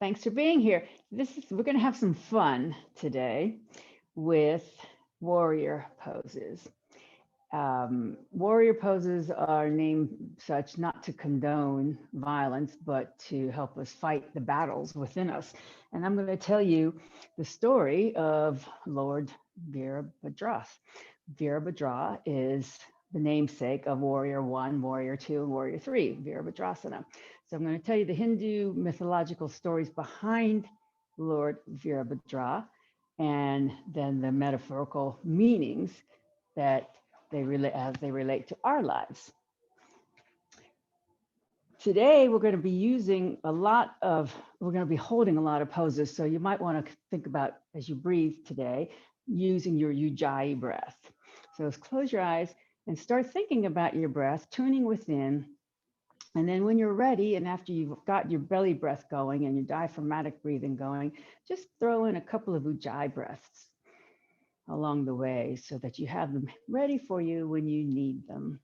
Thanks for being here. We're going to have some fun today with warrior poses. Warrior poses are named such not to condone violence, but to help us fight the battles within us. And I'm going to tell you the story of Lord Virabhadra. Virabhadra is the namesake of Warrior One, Warrior Two, and Warrior Three, Virabhadrasana. So I'm going to tell you the Hindu mythological stories behind Lord Virabhadra, and then the metaphorical meanings that they relate to our lives. Today, we're going to be holding a lot of poses. So you might want to think about, as you breathe today, using your Ujjayi breath. So close your eyes and start thinking about your breath, tuning within. And then when you're ready, and after you've got your belly breath going and your diaphragmatic breathing going, just throw in a couple of Ujjayi breaths along the way so that you have them ready for you when you need them.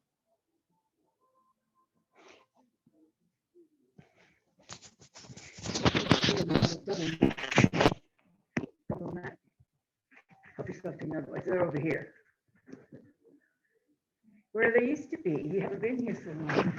Help yourself to another one. They're over here, where they used to be. You haven't been here so long.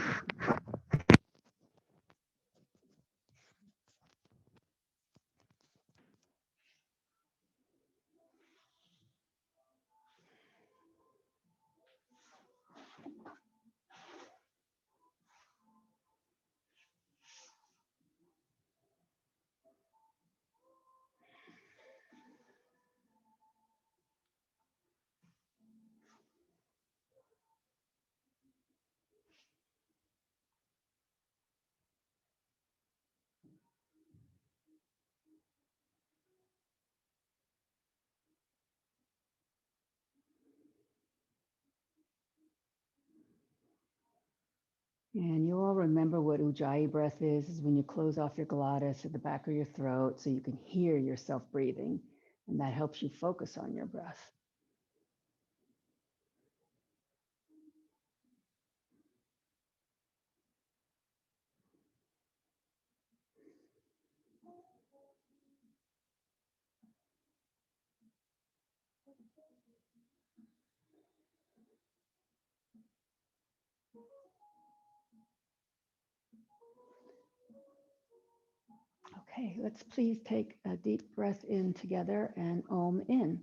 And you all remember what Ujjayi breath is when you close off your glottis at the back of your throat so you can hear yourself breathing. And that helps you focus on your breath. Okay, let's please take a deep breath in together and Om in.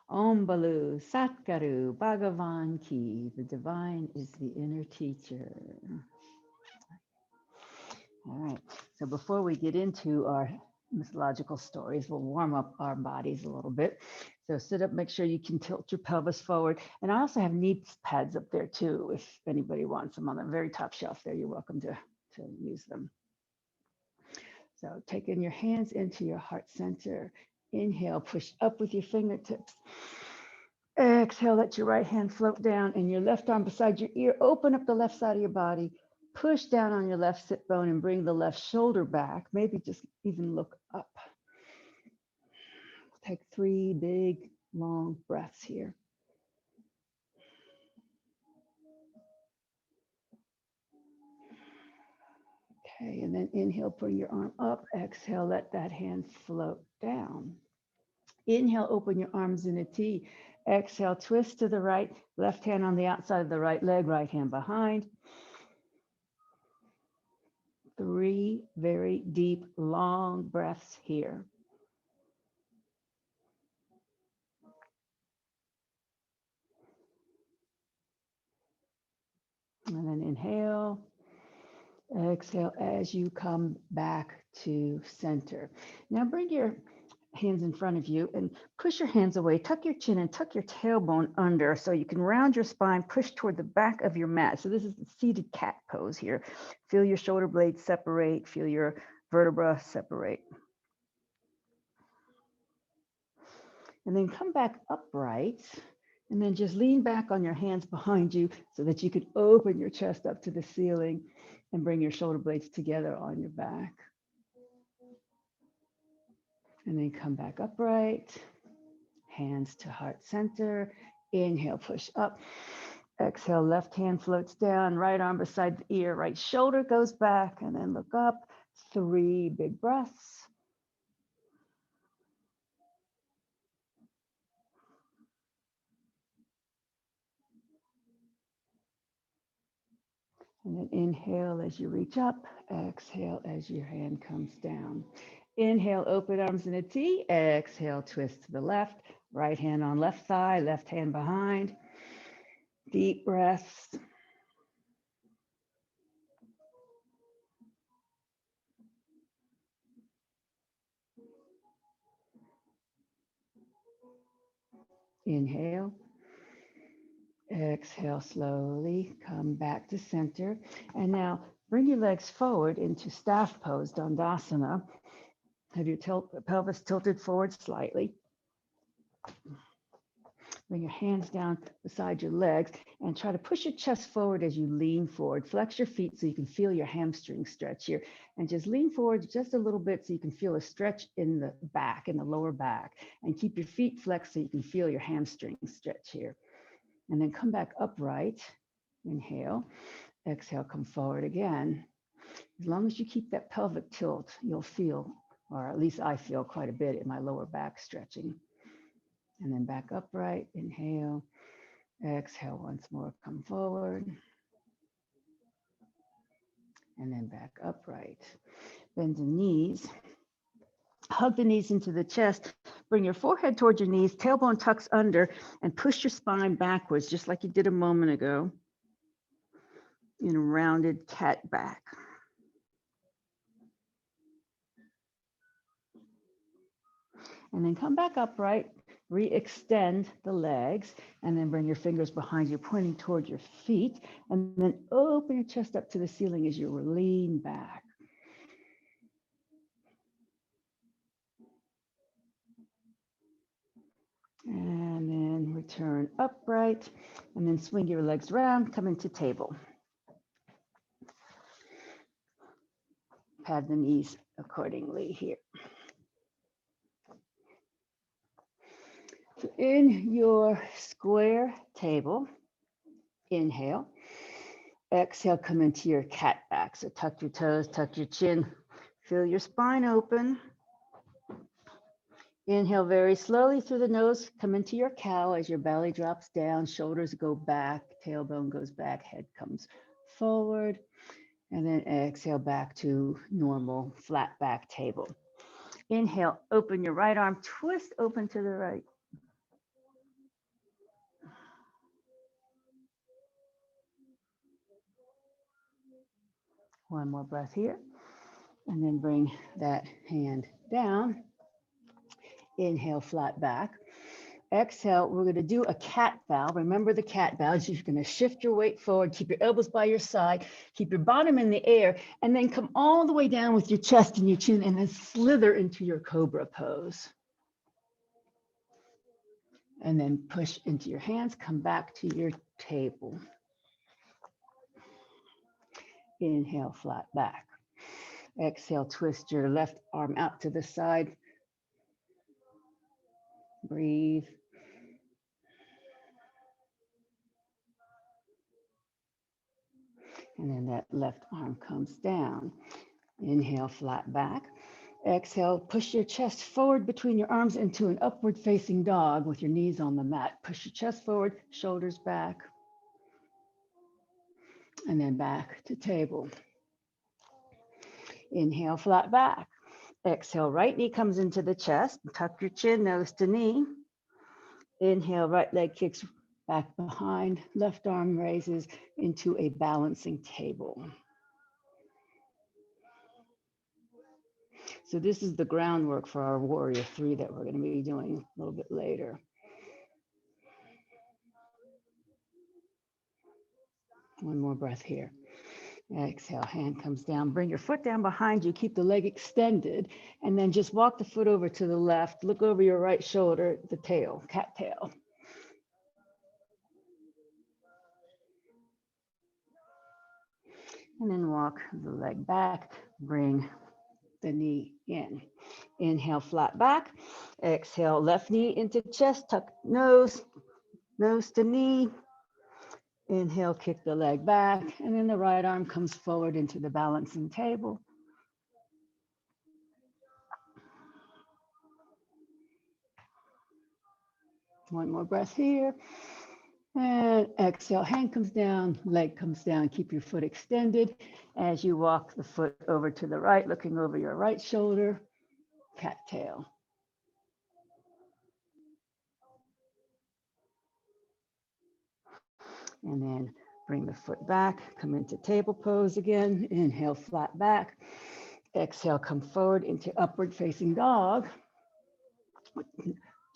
Om Balu Satguru Bhagavan Ki. The divine is the inner teacher. All right. So before we get into our mythological stories, we'll warm up our bodies a little bit. So sit up, make sure you can tilt your pelvis forward. And I also have knee pads up there too, if anybody wants them on the very top shelf there, you're welcome to use them. So taking your hands into your heart center. Inhale, push up with your fingertips. Exhale, let your right hand float down and your left arm beside your ear. Open up the left side of your body. Push down on your left sit bone and bring the left shoulder back. Maybe just even look up. Take 3 big, long breaths here. Okay, and then inhale, bring your arm up. Exhale, let that hand float down. Inhale, open your arms in a T. Exhale, twist to the right, left hand on the outside of the right leg, right hand behind. 3 very deep, long breaths here. And then inhale, exhale as you come back to center. Now bring your hands in front of you and push your hands away. Tuck your chin and tuck your tailbone under so you can round your spine, push toward the back of your mat. So this is the seated cat pose here. Feel your shoulder blades separate, feel your vertebra separate. And then come back upright And then just lean back on your hands behind you so that you can open your chest up to the ceiling and bring your shoulder blades together on your back. And then come back upright, hands to heart center. Inhale, push up. Exhale, left hand floats down, right arm beside the ear, right shoulder goes back, and then look up. 3 big breaths. And then inhale as you reach up, exhale as your hand comes down. Inhale, open arms in a T. Exhale, twist to the left, right hand on left thigh, left hand behind. Deep breaths. Inhale. Exhale slowly, come back to center. And now bring your legs forward into staff pose, Dandasana. Have your pelvis tilted forward slightly. Bring your hands down beside your legs and try to push your chest forward as you lean forward. Flex your feet so you can feel your hamstring stretch here. And just lean forward just a little bit so you can feel a stretch in the back, in the lower back. And keep your feet flexed so you can feel your hamstring stretch here. And then come back upright. Inhale. Exhale, come forward again. As long as you keep that pelvic tilt, you'll feel, or at least I feel quite a bit in my lower back stretching. And then back upright, inhale, exhale once more, come forward. And then back upright. Bend the knees, hug the knees into the chest, bring your forehead towards your knees, tailbone tucks under, and push your spine backwards, just like you did a moment ago, in a rounded cat back. And then come back upright, re-extend the legs, and then bring your fingers behind you, pointing toward your feet, and then open your chest up to the ceiling as you lean back. And then return upright, and then swing your legs around, come into table. Pad the knees accordingly here. So in your square table, inhale. Exhale, come into your cat back. So tuck your toes, tuck your chin, feel your spine open. Inhale very slowly through the nose, come into your cow as your belly drops down, shoulders go back, tailbone goes back, head comes forward. And then exhale back to normal flat back table. Inhale, open your right arm, twist open to the right. One more breath here. And then bring that hand down. Inhale, flat back. Exhale, we're going to do a cat bow. Remember the cat bow. You're going to shift your weight forward, keep your elbows by your side, keep your bottom in the air, and then come all the way down with your chest and your chin, and then slither into your cobra pose. And then push into your hands, come back to your table. Inhale, flat back. Exhale, twist your left arm out to the side. Breathe. And then that left arm comes down. Inhale, flat back. Exhale, push your chest forward between your arms into an upward facing dog with your knees on the mat. Push your chest forward, shoulders back. And then back to table. Inhale, flat back. Exhale, right knee comes into the chest. Tuck your chin, nose to knee. Inhale, right leg kicks back behind. Left arm raises into a balancing table. So this is the groundwork for our warrior 3 that we're going to be doing a little bit later. One more breath here. Exhale, hand comes down. Bring your foot down behind you. Keep the leg extended. And then just walk the foot over to the left. Look over your right shoulder, the tail, cat tail. And then walk the leg back, bring the knee in. Inhale, flat back. Exhale, left knee into chest, tuck nose, nose to knee. Inhale, kick the leg back, and then the right arm comes forward into the balancing table. One more breath here. And exhale, hand comes down, leg comes down. Keep your foot extended as you walk the foot over to the right, looking over your right shoulder, cattail. And then bring the foot back, come into table pose again. Inhale, flat back. Exhale, come forward into upward facing dog.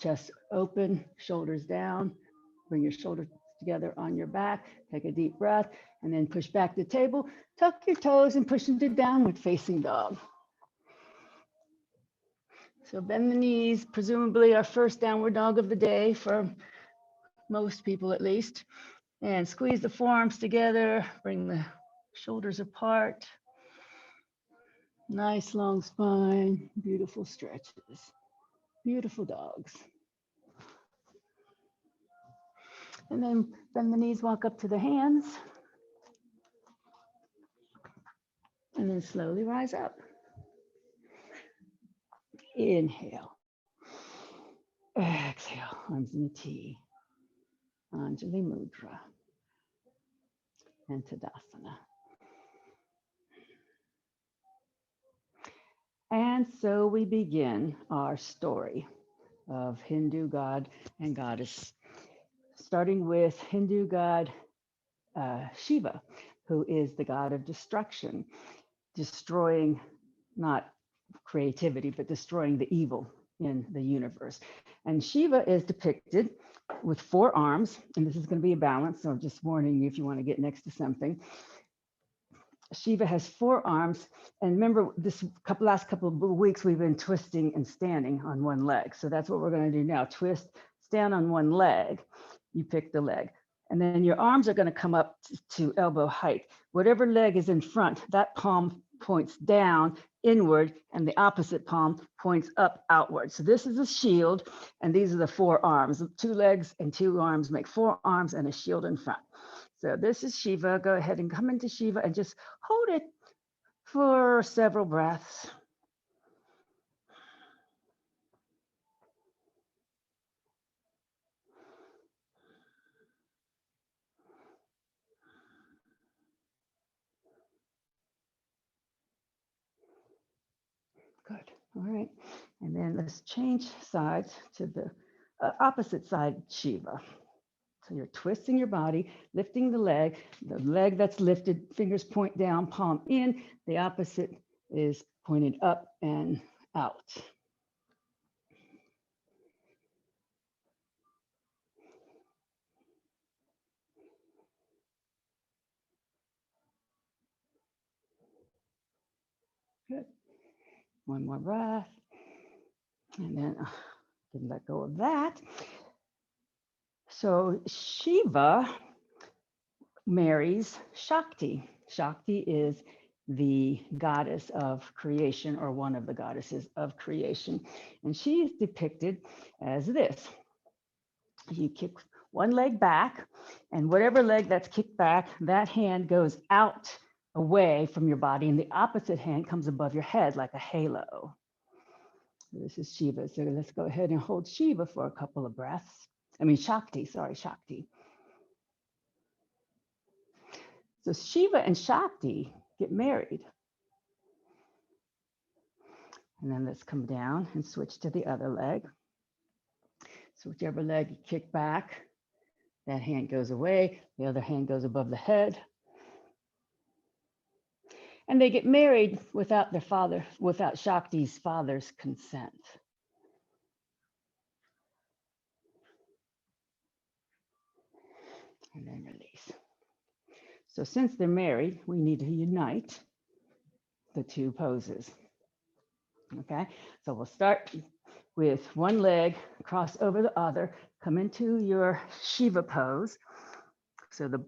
Chest open, shoulders down. Bring your shoulders together on your back. Take a deep breath and then push back the table. Tuck your toes and push into downward facing dog. So bend the knees, presumably our first downward dog of the day for most people at least. And squeeze the forearms together, bring the shoulders apart. Nice long spine, beautiful stretches, beautiful dogs. And then bend the knees, walk up to the hands. And then slowly rise up. Inhale. Exhale, arms in a T. Anjali Mudra. And Tadasana. And so we begin our story of Hindu god and goddess, starting with Hindu god Shiva, who is the god of destruction, destroying not creativity, but destroying the evil in the universe. And Shiva is depicted with 4 arms, and this is going to be a balance, so I'm just warning you if you want to get next to something. Shiva has 4 arms, and remember this last couple of weeks we've been twisting and standing on one leg. So that's what we're going to do now. Twist, stand on one leg. You pick the leg, and then your arms are going to come up to elbow height. Whatever leg is in front, that palm points down inward, and the opposite palm points up outward. So this is a shield, and these are the 4 arms. 2 legs and 2 arms make 4 arms and a shield in front. So this is Shiva. Go ahead and come into Shiva and just hold it for several breaths. Good. All right. And then let's change sides to the opposite side, Shiva. So you're twisting your body, lifting the leg that's lifted, fingers point down, palm in. The opposite is pointed up and out. Good. One more breath. And then can let go of that. So Shiva marries Shakti. Shakti is the goddess of creation, or one of the goddesses of creation. And she is depicted as this. You kick one leg back, and whatever leg that's kicked back, that hand goes out away from your body, and the opposite hand comes above your head like a halo. This is Shiva. So let's go ahead and hold Shiva for a couple of breaths. Shakti. So Shiva and Shakti get married. And then let's come down and switch to the other leg. So whichever leg you kick back, that hand goes away, the other hand goes above the head. And they get married without Shakti's father's consent. And then release. So since they're married, we need to unite the 2 poses. Okay, so we'll start with one leg, cross over the other, come into your Shiva pose. So the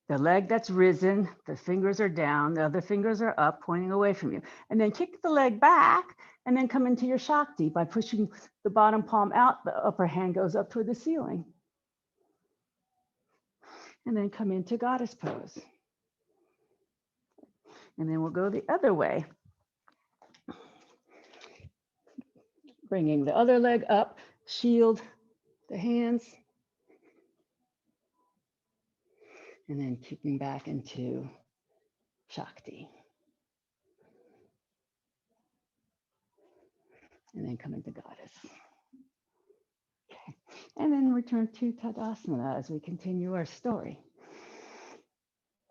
The leg that's risen, the fingers are down, the other fingers are up, pointing away from you. And then kick the leg back and then come into your Shakti by pushing the bottom palm out, the upper hand goes up toward the ceiling. And then come into goddess pose. And then we'll go the other way. Bringing the other leg up, shield the hands. And then kicking back into Shakti. And then come into goddess. Okay. And then return to Tadasana as we continue our story.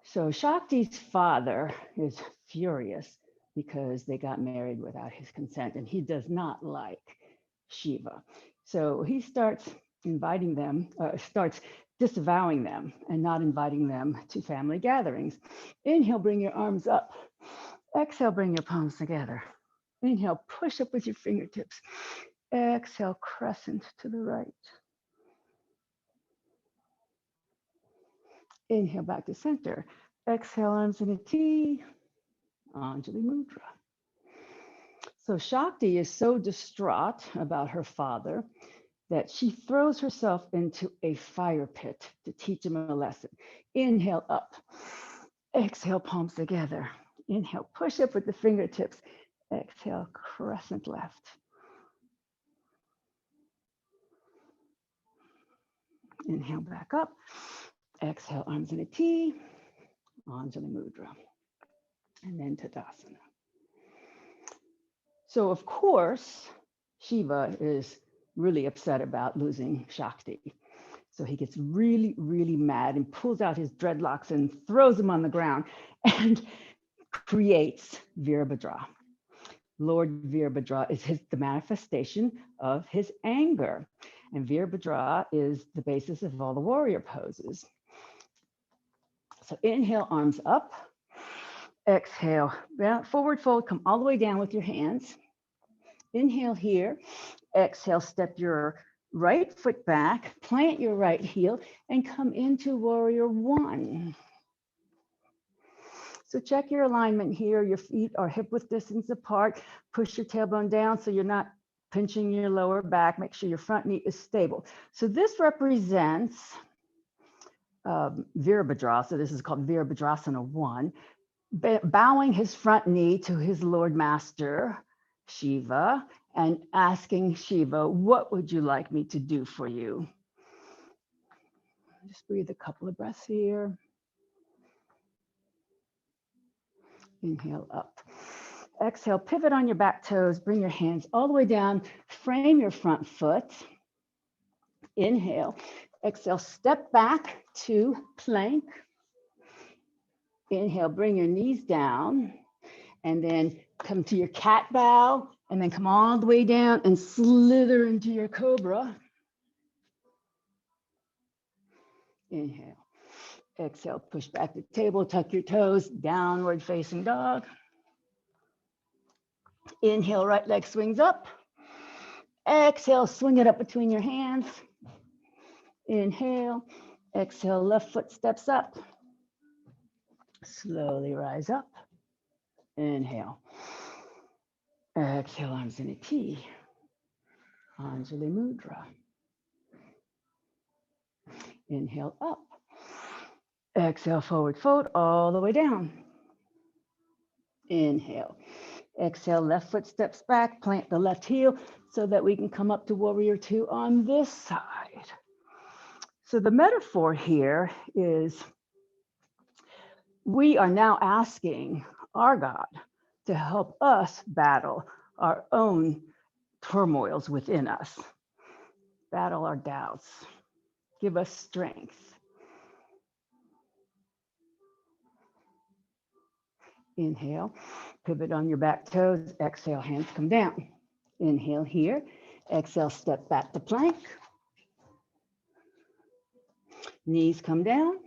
So Shakti's father is furious because they got married without his consent, and he does not like Shiva. So he starts inviting them, starts disavowing them and not inviting them to family gatherings. Inhale, bring your arms up. Exhale, bring your palms together. Inhale, push up with your fingertips. Exhale, crescent to the right. Inhale, back to center. Exhale, arms in a T, Anjali Mudra. So Shakti is so distraught about her father that she throws herself into a fire pit to teach him a lesson. Inhale up, exhale, palms together. Inhale, push up with the fingertips. Exhale, crescent left. Inhale, back up. Exhale, arms in a T, Anjali Mudra. And then Tadasana. So of course, Shiva is really upset about losing Shakti. So he gets really, really mad and pulls out his dreadlocks and throws them on the ground and creates Virabhadra. Lord Virabhadra is the manifestation of his anger. And Virabhadra is the basis of all the warrior poses. So inhale, arms up. Exhale, forward fold, come all the way down with your hands. Inhale here. Exhale, step your right foot back, plant your right heel, and come into warrior one. So check your alignment here. Your feet are hip width distance apart. Push your tailbone down so you're not pinching your lower back. Make sure your front knee is stable. So this represents Virabhadra. So this is called Virabhadrasana 1. Bowing his front knee to his Lord Master, Shiva, and asking Shiva, what would you like me to do for you? Just breathe a couple of breaths here. Inhale up. Exhale, pivot on your back toes, bring your hands all the way down, frame your front foot. Inhale. Exhale, step back to plank. Inhale, bring your knees down, and then come to your cat bow, and then come all the way down and slither into your cobra. Inhale. Exhale, push back the table, tuck your toes, downward facing dog. Inhale, right leg swings up. Exhale, swing it up between your hands. Inhale. Exhale, left foot steps up. Slowly rise up. Inhale. Exhale, arms in a T. Anjali Mudra. Inhale up. Exhale, forward fold all the way down. Inhale. Exhale, left foot steps back, plant the left heel so that we can come up to warrior two on this side. So the metaphor here is we are now asking our God to help us battle our own turmoils within us, battle our doubts, give us strength. Inhale, pivot on your back toes, exhale, hands come down. Inhale here, exhale, step back to plank. Knees come down,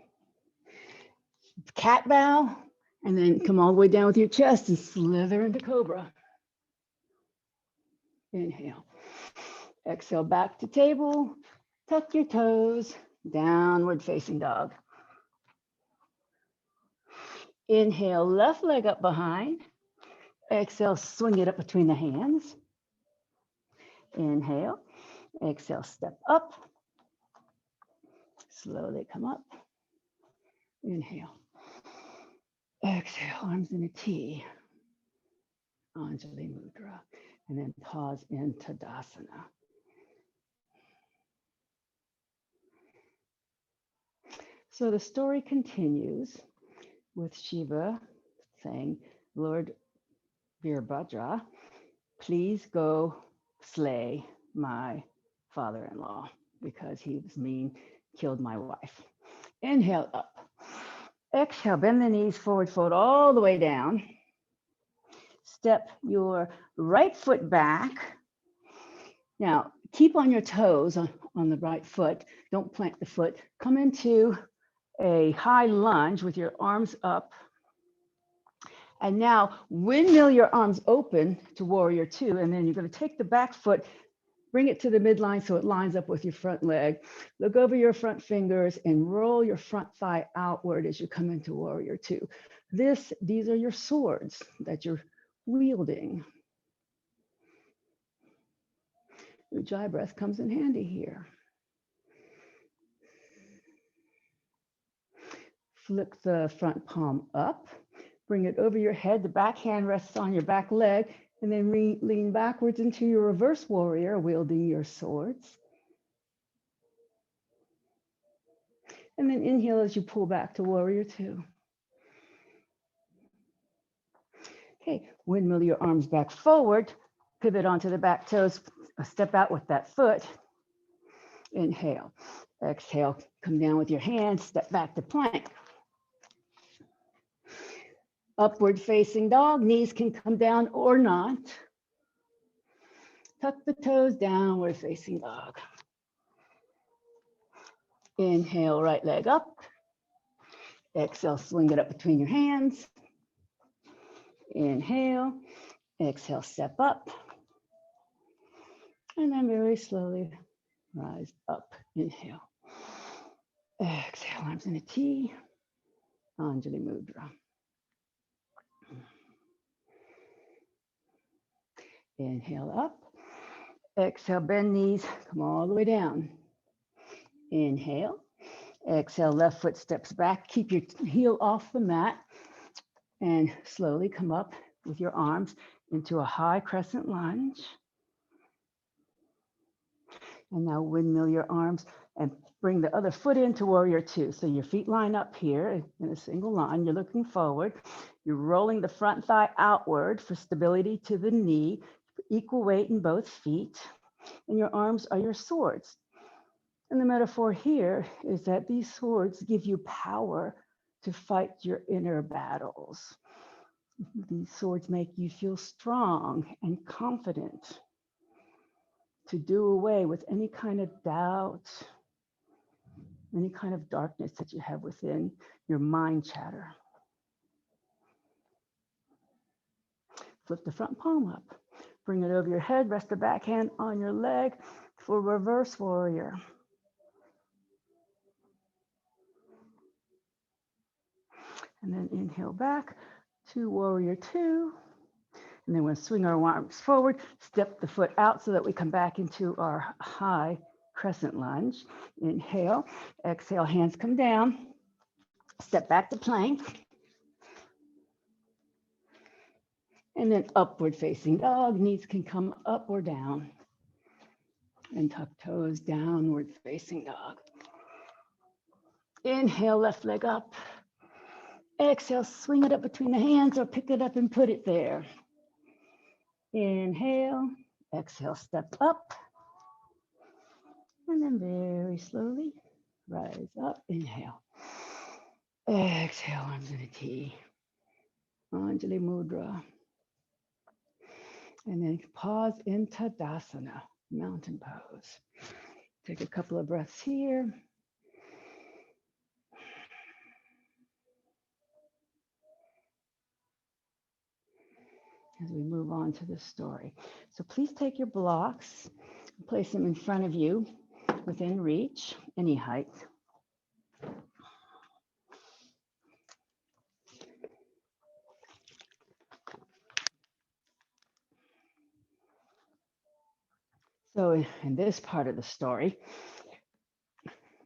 cat bow, and then come all the way down with your chest and slither into cobra. Inhale, exhale, back to table, tuck your toes, downward facing dog. Inhale, left leg up behind. Exhale, swing it up between the hands. Inhale, exhale, step up. Slowly come up. Inhale. Exhale, arms in a T. Anjali Mudra. And then pause in Tadasana. So the story continues with Shiva saying, Lord Virabhadra, please go slay my father-in-law because he was mean, killed my wife. Inhale up. Exhale, bend the knees forward, fold all the way down. Step your right foot back. Now, keep on your toes on the right foot. Don't plant the foot. Come into a high lunge with your arms up. And now windmill your arms open to warrior two. And then you're going to take the back foot, bring it to the midline so it lines up with your front leg. Look over your front fingers and roll your front thigh outward as you come into warrior two. These are your swords that you're wielding. Ujjayi breath comes in handy here. Flick the front palm up, bring it over your head. The back hand rests on your back leg, and then lean backwards into your reverse warrior, wielding your swords. And then inhale as you pull back to warrior two. Okay, windmill your arms back forward, pivot onto the back toes, step out with that foot. Inhale, exhale, come down with your hands, step back to plank. Upward facing dog, knees can come down or not. Tuck the toes, downward facing dog. Inhale, right leg up. Exhale, swing it up between your hands. Inhale, exhale, step up. And then very slowly rise up. Inhale. Exhale, arms in a T. Anjali Mudra. Inhale up. Exhale, bend knees, come all the way down. Inhale. Exhale, left foot steps back. Keep your heel off the mat. And slowly come up with your arms into a high crescent lunge. And now windmill your arms and bring the other foot into warrior two. So your feet line up here in a single line. You're looking forward. You're rolling the front thigh outward for stability to the knee, equal weight in both feet. And your arms are your swords. And the metaphor here is that these swords give you power to fight your inner battles. These swords make you feel strong and confident to do away with any kind of doubt, any kind of darkness that you have within your mind chatter. Flip the front palm up. Bring it over your head, rest the back hand on your leg for reverse warrior. And then inhale back to warrior two. And then we'll swing our arms forward, step the foot out so that we come back into our high crescent lunge. Inhale, exhale, hands come down. Step back to plank. And then upward facing dog, knees can come up or down. And tuck toes, downward facing dog. Inhale, left leg up. Exhale, swing it up between the hands or pick it up and put it there. Inhale, exhale, step up. And then very slowly rise up. Inhale. Exhale, arms in a T. Anjali Mudra. And then pause in Tadasana, mountain pose. Take a couple of breaths here. As we move on to the story. So please take your blocks, place them in front of you within reach, any height. So in this part of the story,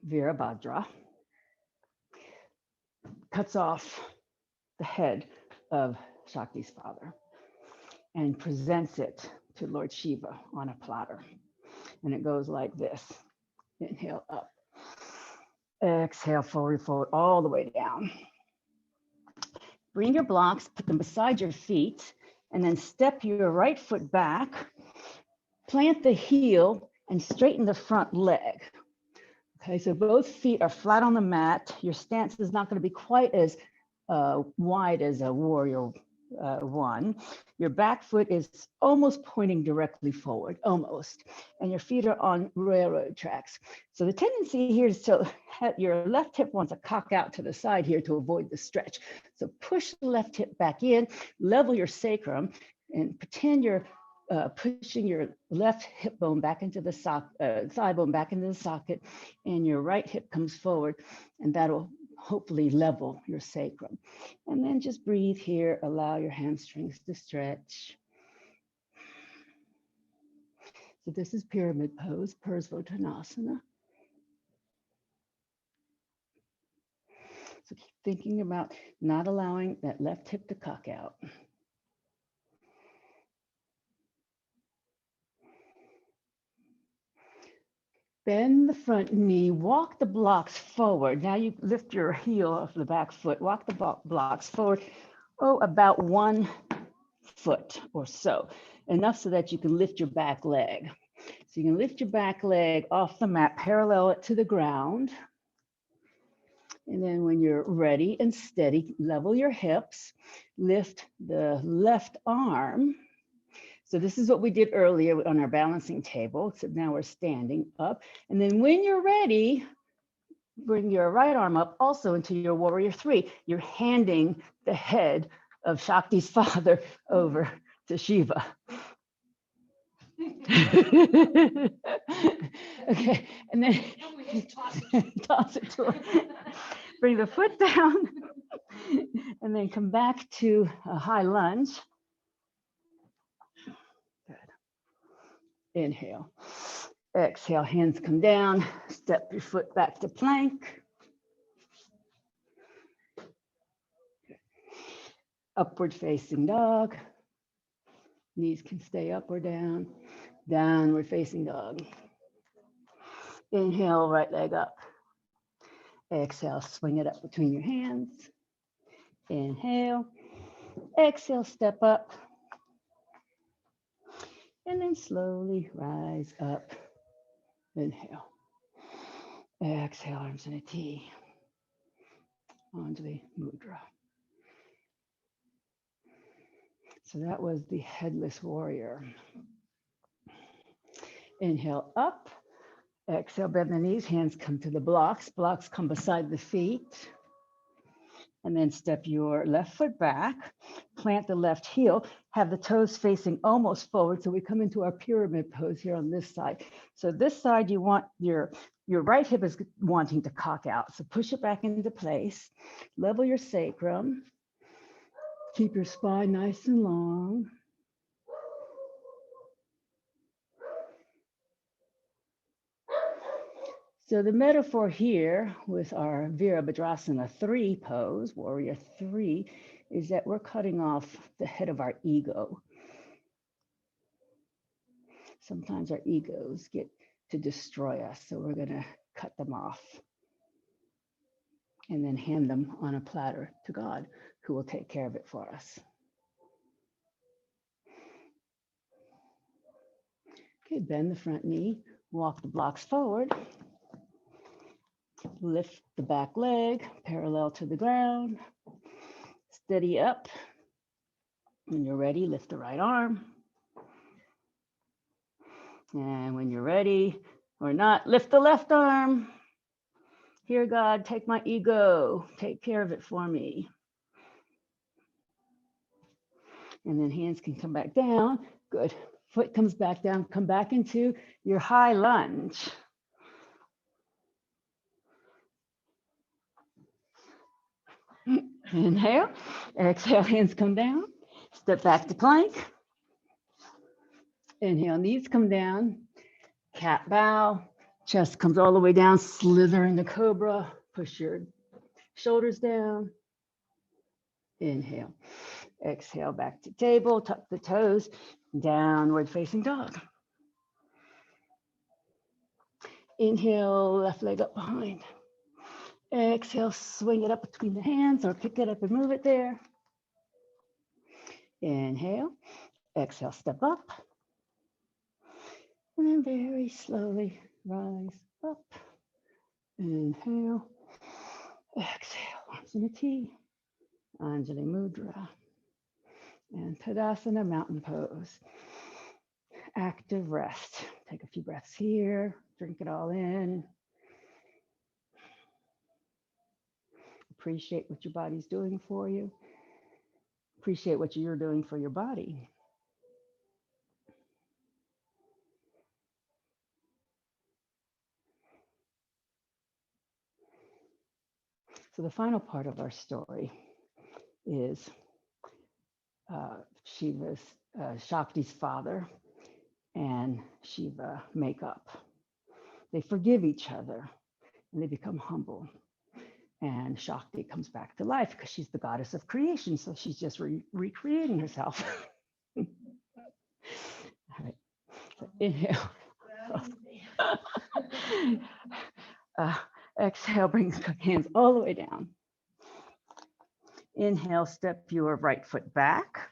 Virabhadra cuts off the head of Shakti's father and presents it to Lord Shiva on a platter. And it goes like this. Inhale up. Exhale, forward, forward, all the way down. Bring your blocks, put them beside your feet, and then step your right foot back, plant the heel, and straighten the front leg. Okay, so both feet are flat on the mat. Your stance is not going to be quite as wide as a warrior one. Your back foot is almost pointing directly forward, almost, and your feet are on railroad tracks. So the tendency here is to your left hip wants to cock out to the side here to avoid the stretch. So push the left hip back in, level your sacrum, and pretend you're pushing your left hip bone back into the thigh bone back into the socket, and your right hip comes forward, and that'll hopefully level your sacrum. And then just breathe here, allow your hamstrings to stretch. So this is pyramid pose, Parsvottanasana. So keep thinking about not allowing that left hip to cock out. Bend the front knee, walk the blocks forward. Now you lift your heel off the back foot, walk the blocks forward, about 1 foot or so, enough so that you can lift your back leg. So you can lift your back leg off the mat, parallel it to the ground. And then when you're ready and steady, level your hips, lift the left arm. So this is what we did earlier on our balancing table. So now we're standing up. And then when you're ready, bring your right arm up also into your warrior three. You're handing the head of Shakti's father over to Shiva. Okay, and then toss it to him. Bring the foot down and then come back to a high lunge. Good. Inhale. Exhale, hands come down, step your foot back to plank. Upward facing dog. Knees can stay up or down. Downward facing dog. Inhale, right leg up. Exhale, swing it up between your hands. Inhale. Exhale, step up. And then slowly rise up. Inhale. Exhale, arms in a T. Anjali Mudra. So that was the headless warrior. Inhale up. Exhale, bend the knees, hands come to the blocks. Blocks come beside the feet. And then step your left foot back, plant the left heel, have the toes facing almost forward. So we come into our pyramid pose here on this side. So this side, you want your right hip is wanting to cock out. So push it back into place, level your sacrum, keep your spine nice and long. So the metaphor here with our Virabhadrasana 3 pose, warrior 3, is that we're cutting off the head of our ego. Sometimes our egos get to destroy us, so we're going to cut them off and then hand them on a platter to God, who will take care of it for us. Okay, bend the front knee, walk the blocks forward. Lift the back leg parallel to the ground. Steady up. When you're ready, lift the right arm. And when you're ready or not, lift the left arm. Here, God, take my ego. Take care of it for me. And then hands can come back down. Good. Foot comes back down. Come back into your high lunge. Inhale, exhale, hands come down, step back to plank. Inhale, knees come down, Cat bow, chest comes all the way down, slither into cobra, push your shoulders down. Inhale. Exhale, back to table, tuck the toes, downward facing dog. Inhale, left leg up behind. Exhale, swing it up between the hands or pick it up and move it there. Inhale, exhale, step up. And then very slowly rise up. Inhale, exhale, arms in a T. Anjali Mudra. And Tadasana, mountain pose. Active rest. Take a few breaths here, drink it all in. Appreciate what your body's doing for you. Appreciate what you're doing for your body. So the final part of our story is Shiva's, Shakti's father and Shiva make up. They forgive each other and they become humble. And Shakti comes back to life because she's the goddess of creation. So she's just recreating herself. All right. So inhale. Exhale, bring the hands all the way down. Inhale, step your right foot back.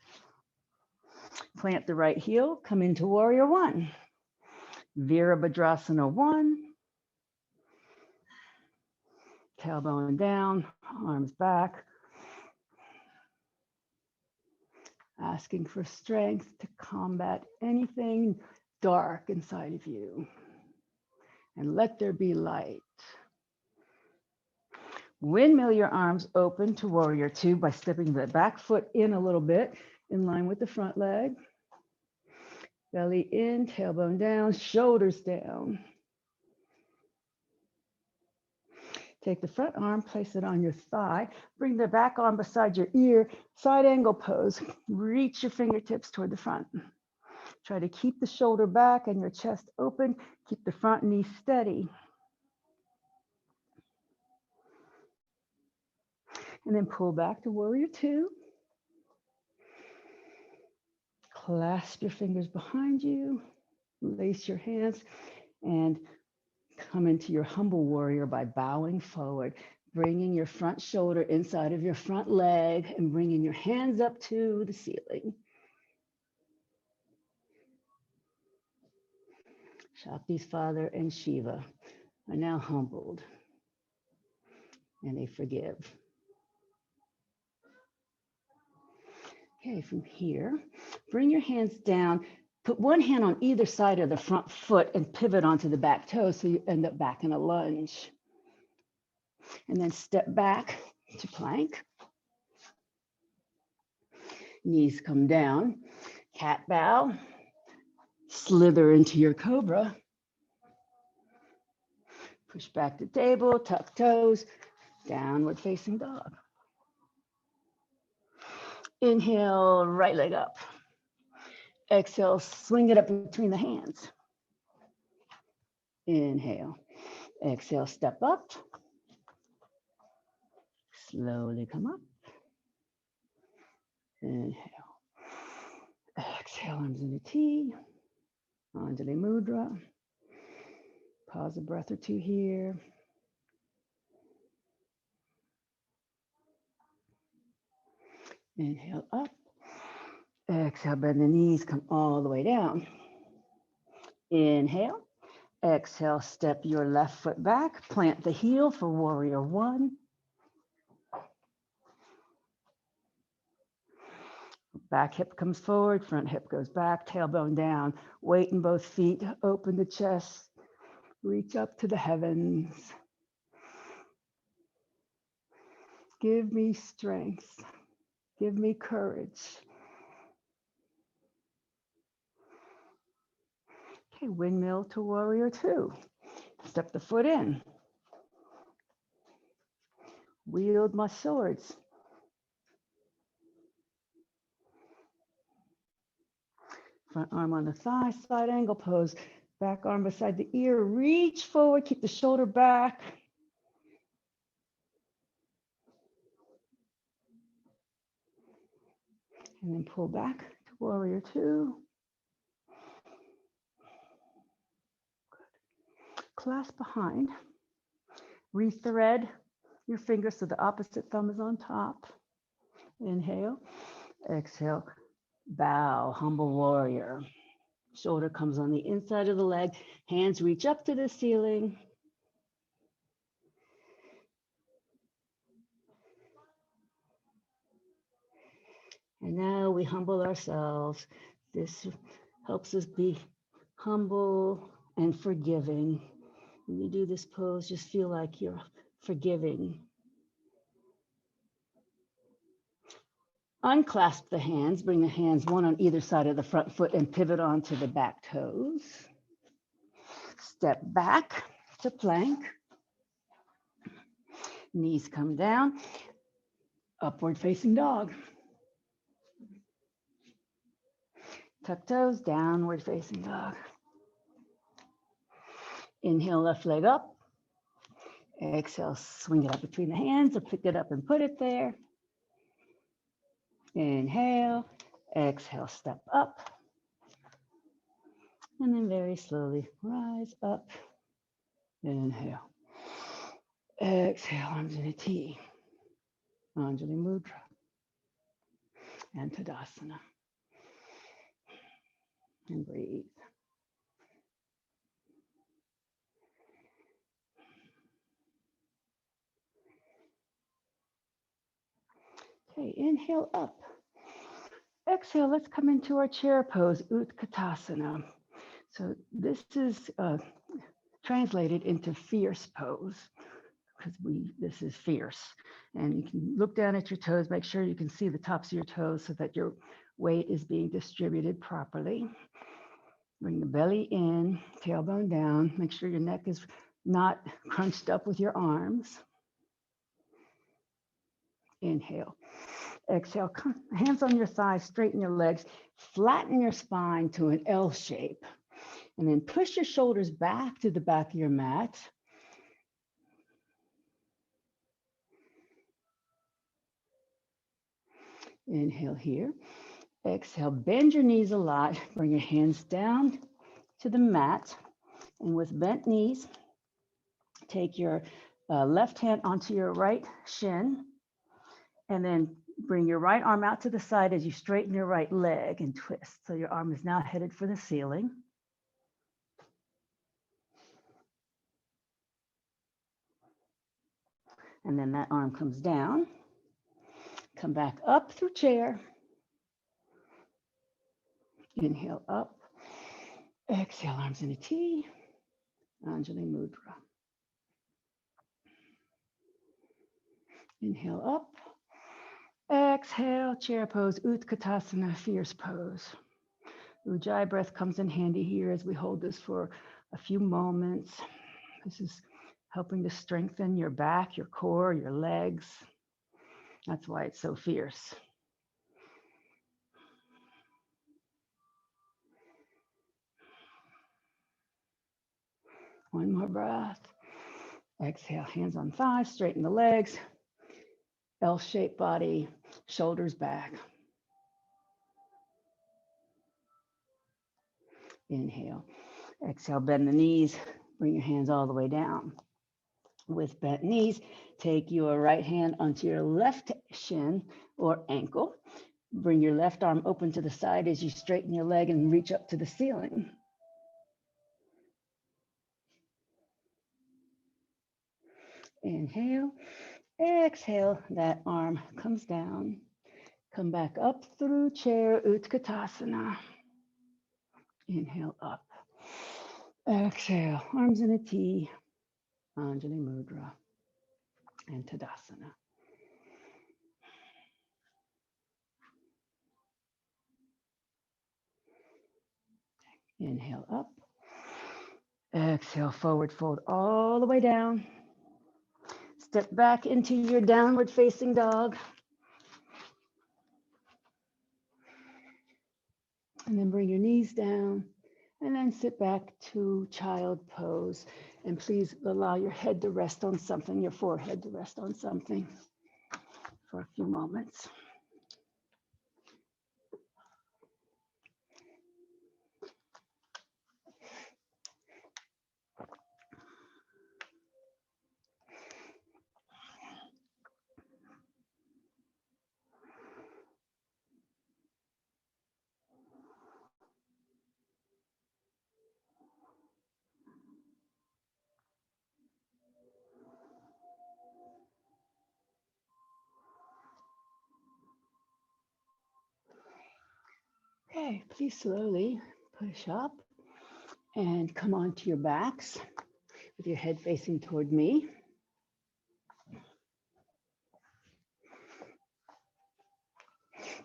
Plant the right heel, come into warrior one. Virabhadra 1. Tailbone down, arms back. Asking for strength to combat anything dark inside of you. And let there be light. Windmill your arms open to warrior 2 by stepping the back foot in a little bit, in line with the front leg. Belly in, tailbone down, shoulders down. Take the front arm, place it on your thigh. Bring the back arm beside your ear, side angle pose. Reach your fingertips toward the front. Try to keep the shoulder back and your chest open. Keep the front knee steady. And then pull back to warrior 2. Clasp your fingers behind you. Lace your hands and come into your humble warrior by bowing forward, bringing your front shoulder inside of your front leg and bringing your hands up to the ceiling. Shakti's father and Shiva are now humbled and they forgive. Okay, from here, bring your hands down. Put one hand on either side of the front foot and pivot onto the back toe so you end up back in a lunge. And then step back to plank. Knees come down. Cat bow. Slither into your cobra. Push back to table, tuck toes, downward facing dog. Inhale, right leg up. Exhale, swing it up between the hands. Inhale. Exhale, step up. Slowly come up. Inhale. Exhale, arms in a T. Anjali Mudra. Pause a breath or two here. Inhale up. Exhale, bend the knees, come all the way down. Inhale. Exhale, step your left foot back. Plant the heel for warrior 1. Back hip comes forward, front hip goes back, tailbone down. Weight in both feet, open the chest. Reach up to the heavens. Give me strength. Give me courage. Okay, windmill to warrior 2. Step the foot in. Wield my swords. Front arm on the thigh, side angle pose. Back arm beside the ear, reach forward, keep the shoulder back. And then pull back to warrior two. Good. Clasp behind. Rethread your fingers so the opposite thumb is on top. Inhale, exhale, bow, humble warrior. Shoulder comes on the inside of the leg, hands reach up to the ceiling. And now we humble ourselves. This helps us be humble and forgiving. When you do this pose, just feel like you're forgiving. Unclasp the hands, bring the hands one on either side of the front foot and pivot onto the back toes. Step back to plank. Knees come down, upward facing dog. Tuck toes, downward facing dog. Inhale, left leg up. Exhale, swing it up between the hands or pick it up and put it there. Inhale, exhale, step up. And then very slowly rise up. Inhale. Exhale, arms in a T. Anjali Mudra. And Tadasana. And breathe. Okay, inhale up. Exhale, let's come into our chair pose, Utkatasana. So this is translated into fierce pose because this is fierce. And you can look down at your toes, make sure you can see the tops of your toes so that your weight is being distributed properly. Bring the belly in, tailbone down. Make sure your neck is not crunched up with your arms. Inhale. Exhale, hands on your thighs, straighten your legs, flatten your spine to an L shape. And then push your shoulders back to the back of your mat. Inhale here. Exhale, bend your knees a lot. Bring your hands down to the mat. And with bent knees, take your left hand onto your right shin. And then bring your right arm out to the side as you straighten your right leg and twist. So your arm is now headed for the ceiling. And then that arm comes down. Come back up through chair. Inhale up. Exhale, arms in a T. Anjali Mudra. Inhale up. Exhale, chair pose, Utkatasana, fierce pose. Ujjayi breath comes in handy here as we hold this for a few moments. This is helping to strengthen your back, your core, your legs. That's why it's so fierce. One more breath. Exhale, hands on thighs, straighten the legs. L-shaped body, shoulders back. Inhale. Exhale, bend the knees. Bring your hands all the way down. With bent knees, take your right hand onto your left shin or ankle. Bring your left arm open to the side as you straighten your leg and reach up to the ceiling. Inhale. Exhale, that arm comes down. Come back up through chair, Utkatasana. Inhale up. Exhale, arms in a T, Anjali Mudra, and Tadasana. Inhale up. Exhale, forward fold all the way down. Step back into your downward facing dog. And then bring your knees down And then sit back to child pose. And please allow your head to rest on something, your forehead to rest on something for a few moments. Okay, please slowly push up and come onto your backs with your head facing toward me.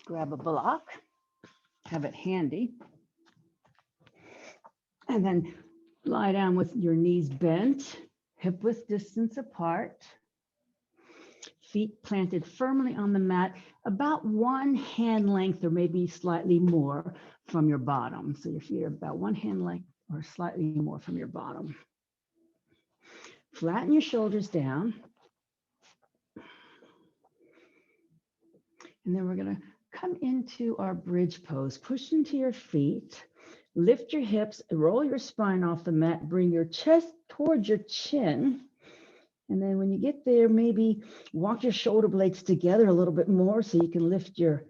Grab a block, have it handy, and then lie down with your knees bent, hip width distance apart, feet planted firmly on the mat, about one hand length or maybe slightly more from your bottom. So your feet are about one hand length or slightly more from your bottom. Flatten your shoulders down. And then we're going to come into our bridge pose. Push into your feet, lift your hips, roll your spine off the mat, bring your chest towards your chin. And then when you get there, maybe walk your shoulder blades together a little bit more so you can lift your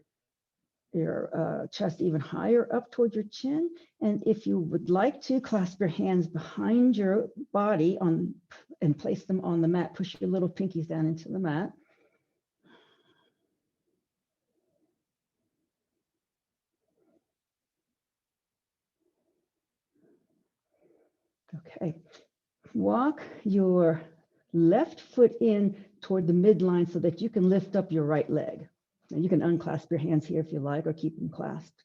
chest even higher up toward your chin. And if you would like to, clasp your hands behind your body and place them on the mat. Push your little pinkies down into the mat. Okay. Walk your left foot in toward the midline so that you can lift up your right leg. And you can unclasp your hands here if you like, or keep them clasped.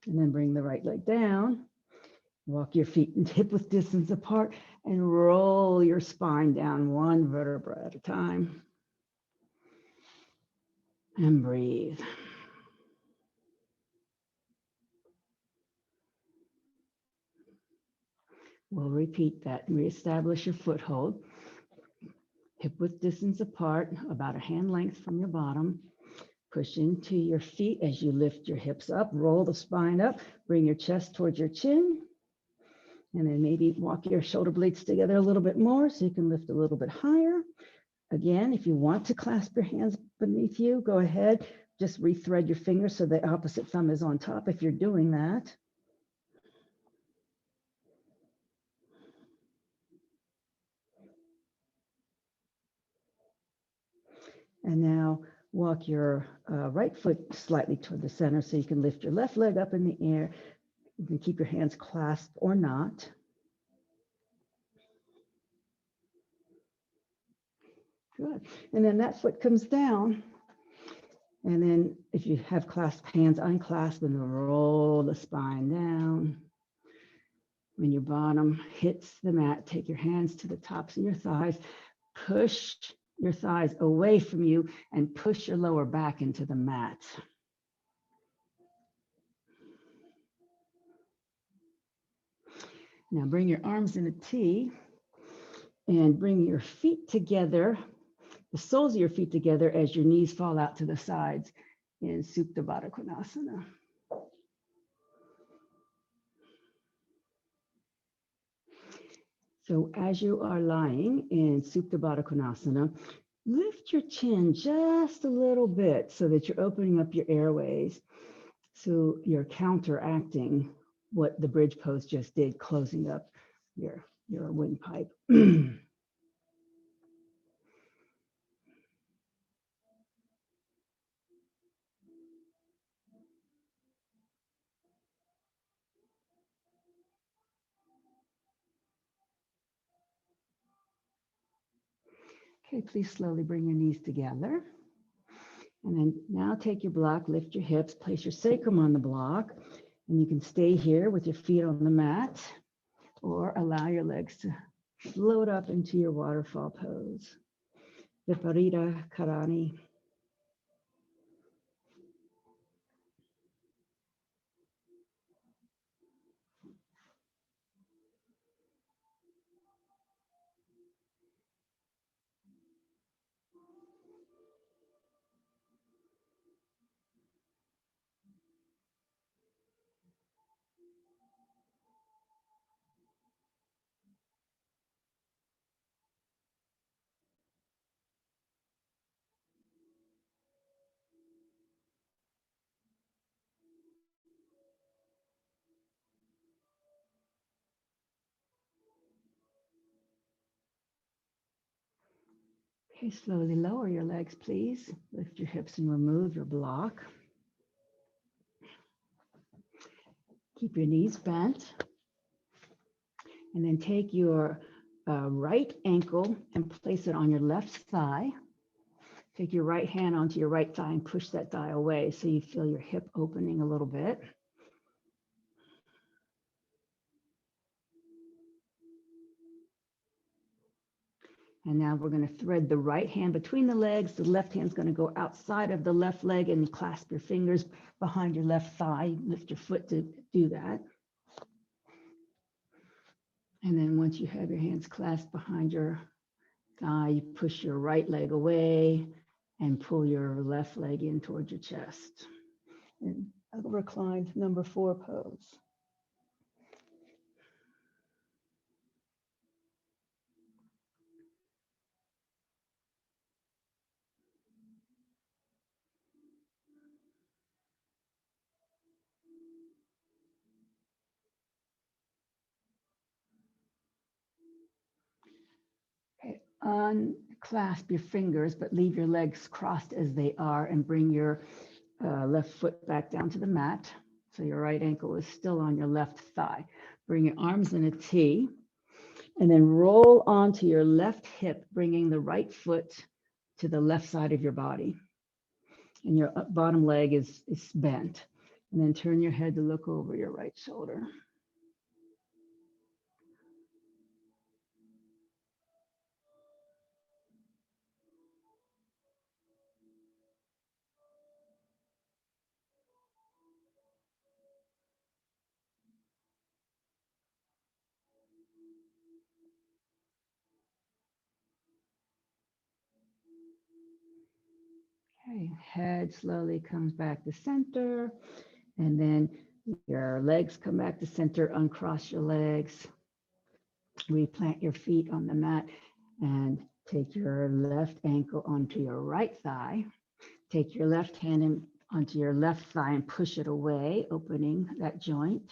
And then bring the right leg down. Walk your feet hip width distance apart and roll your spine down one vertebra at a time. And breathe. We'll repeat that. Reestablish your foothold. Hip width distance apart, about a hand length from your bottom. Push into your feet as you lift your hips up. Roll the spine up. Bring your chest towards your chin. And then maybe walk your shoulder blades together a little bit more so you can lift a little bit higher. Again, if you want to clasp your hands beneath you, go ahead. Just rethread your fingers so the opposite thumb is on top if you're doing that. And now walk your right foot slightly toward the center so you can lift your left leg up in the air. You can keep your hands clasped or not. Good. And then that foot comes down. And then if you have clasped hands, unclasp and roll the spine down. When your bottom hits the mat, take your hands to the tops of your thighs, push your thighs away from you and push your lower back into the mat. Now bring your arms in a T and bring your feet together, the soles of your feet together as your knees fall out to the sides in Supta Baddha Konasana. So as you are lying in Supta Baddha Konasana, lift your chin just a little bit so that you're opening up your airways. So you're counteracting what the bridge pose just did, closing up your windpipe. Okay, please slowly bring your knees together. And then now take your block, lift your hips, place your sacrum on the block, and you can stay here with your feet on the mat or allow your legs to float up into your waterfall pose. Viparita Karani. Okay, slowly lower your legs, please. Lift your hips and remove your block. Keep your knees bent. And then take your right ankle and place it on your left thigh. Take your right hand onto your right thigh and push that thigh away so you feel your hip opening a little bit. And now we're going to thread the right hand between the legs. The left hand's going to go outside of the left leg and clasp your fingers behind your left thigh. Lift your foot to do that. And then once you have your hands clasped behind your thigh, you push your right leg away and pull your left leg in towards your chest. And a reclined number 4 pose. Okay. Unclasp your fingers, but leave your legs crossed as they are and bring your left foot back down to the mat. So your right ankle is still on your left thigh. Bring your arms in a T and then roll onto your left hip, bringing the right foot to the left side of your body. And your bottom leg is bent. And then turn your head to look over your right shoulder. Okay, head slowly comes back to center, and then your legs come back to center, uncross your legs, replant your feet on the mat, and take your left ankle onto your right thigh. Take your left hand onto your left thigh and push it away, opening that joint.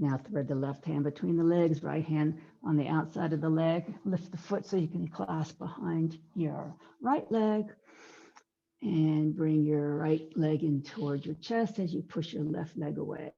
Now thread the left hand between the legs, right hand on the outside of the leg. Lift the foot so you can clasp behind your right leg. And bring your right leg in toward your chest as you push your left leg away.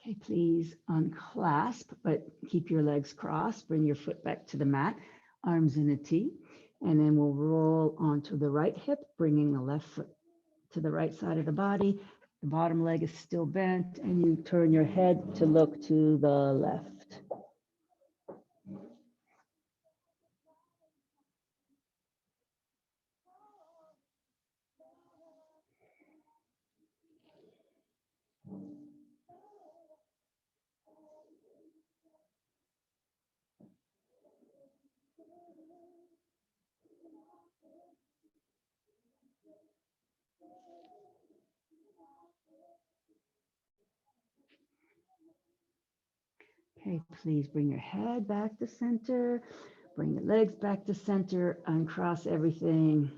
Okay, please unclasp, but keep your legs crossed. Bring your foot back to the mat, arms in a T, and then we'll roll onto the right hip, bringing the left foot to the right side of the body. The bottom leg is still bent, and you turn your head to look to the left. Okay, please bring your head back to center, bring your legs back to center, uncross everything,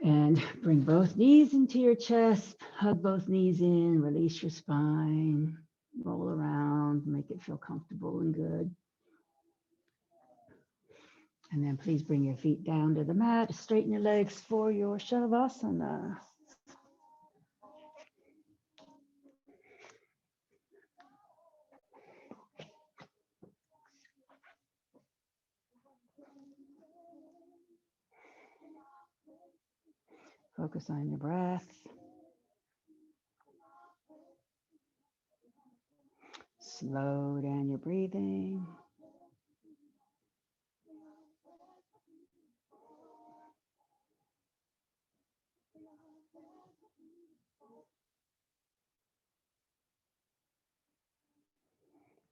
and bring both knees into your chest, hug both knees in, release your spine, roll around, make it feel comfortable and good. And then please bring your feet down to the mat, straighten your legs for your Shavasana. Focus on your breath. Slow down your breathing.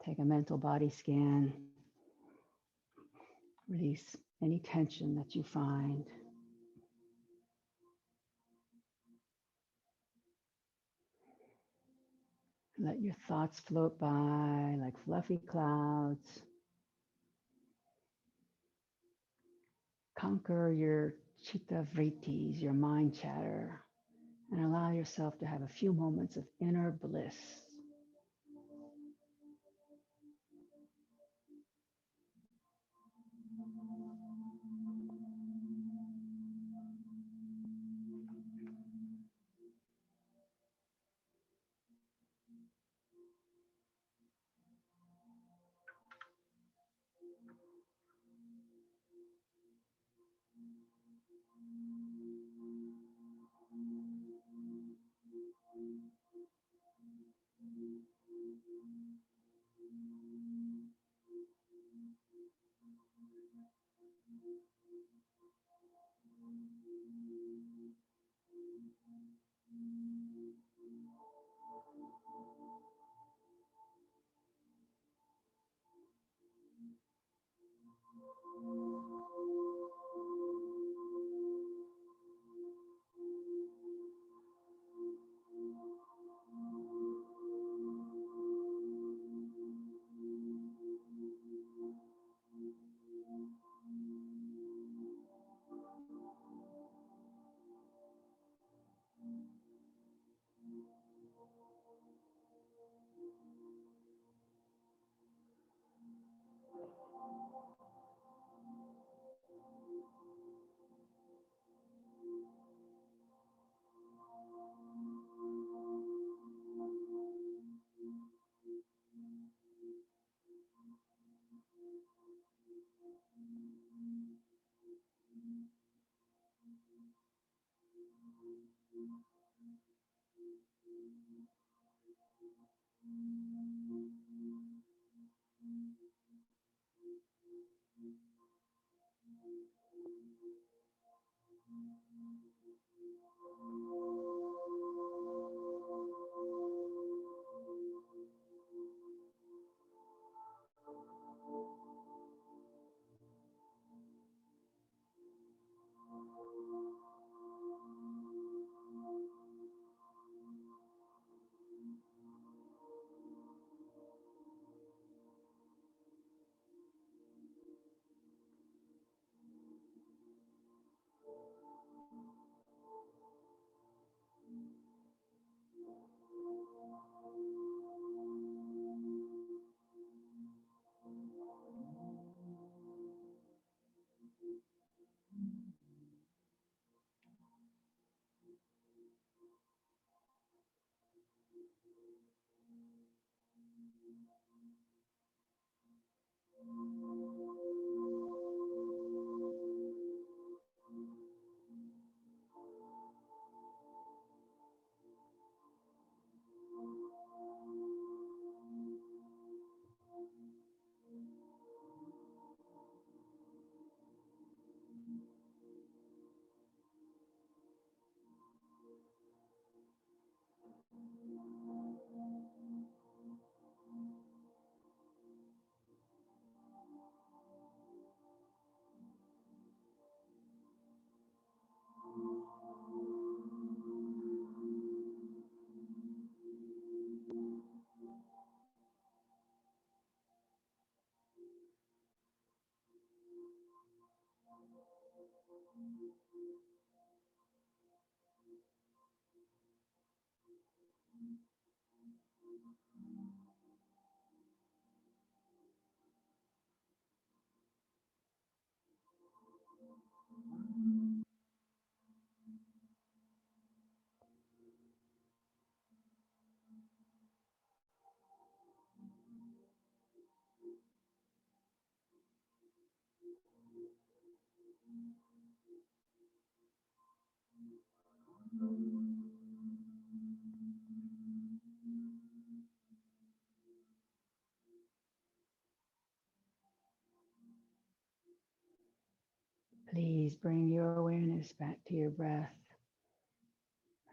Take a mental body scan. Release any tension that you find. Let your thoughts float by like fluffy clouds. Conquer your chitta vrittis, your mind chatter, and allow yourself to have a few moments of inner bliss. Please bring your awareness back to your breath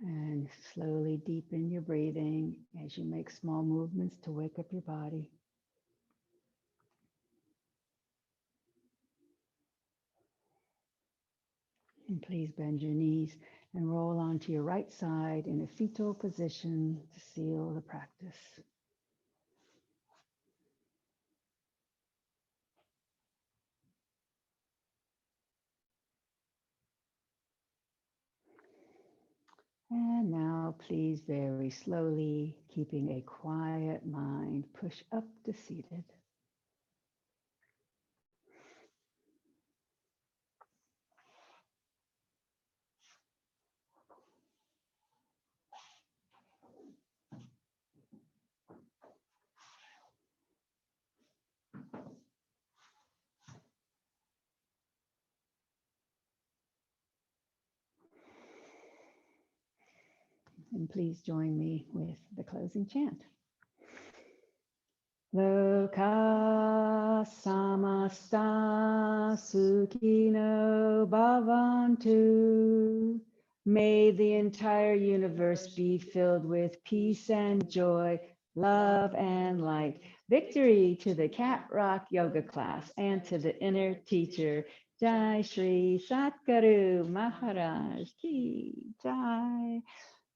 and slowly deepen your breathing as you make small movements to wake up your body. And please bend your knees and roll onto your right side in a fetal position to seal the practice. And now, please very slowly, keeping a quiet mind, push up to seated. And please join me with the closing chant. Loka samasta sukhino bhavantu. May the entire universe be filled with peace and joy, love and light. Victory to the Cat Rock Yoga class and to the inner teacher. Jai Shri Satguru Maharaj Ki Jai.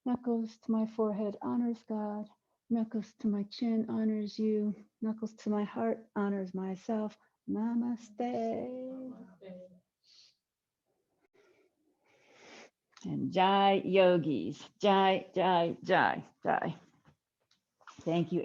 Knuckles to my forehead honors God. Knuckles to my chin honors you. Knuckles to my heart honors myself. Namaste. And Jai Yogis. Jai, Jai, Jai, Jai. Thank you.